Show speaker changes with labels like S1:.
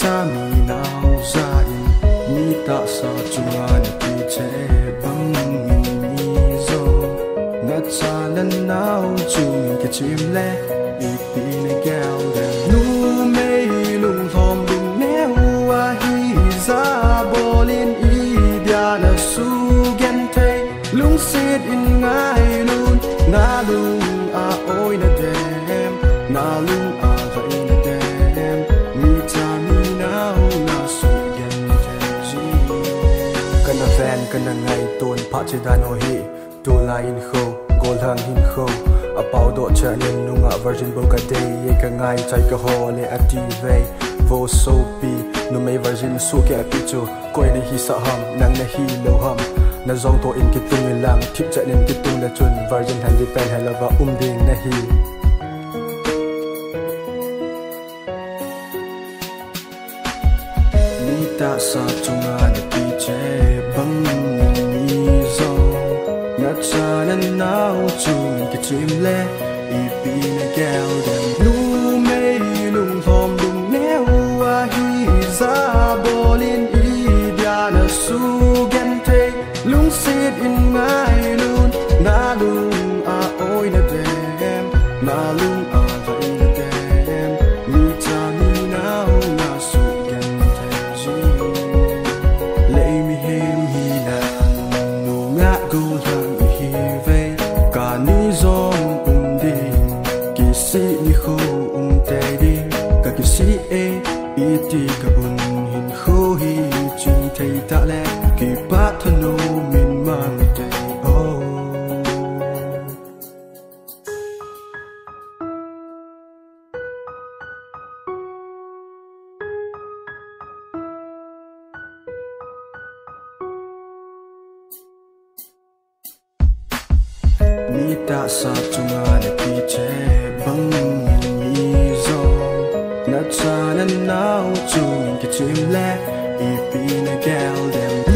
S1: cha mi nào ra in mi ta sa chunga ni ki che bang mi zo na cha nan nào chung ki chim le i pi ne gao de nu mei lung thom lung neu a hi za bolin i dia na su gen thei lung sit in ngai lun na lung a oi na dem na lung a vai na dem mi cha mi nào na su gen thei ji kana fan kana ngai ton pha che da no hi tu la in kho gol hang hin kho a pau do cha nin nunga virgin bo ka day ye ka ngai chai ka ho le ati ve vo so pi nu mai virgin su ke pi chu koi ni hi sa ham nang na hi lo ham na zong to in ki tung in lang thip cha nin ki tung la chun virgin han di pen hello va ding na hi ni ta sa chunga ni pi che bang ni zo na cha nan nào chung ki chim le i pi na gao dem nu mei lung thom lung neu a hi za bolin i dia na su gen thei lung sit in ngai lun na lung a oi na dem na lung a vai na dem mi cha mi nào na su gen thei ji lei mi hem hi na nu nga go lang hi ve ka ni zong ding ki si ni kho te di ka ki si e i ti ka un hin kho hi chin thei ta le ki pa thano min mang te oh mi ta sa chunga ni pi che bang mi zo na cha nan nào chung ki chim le i pi na gao dem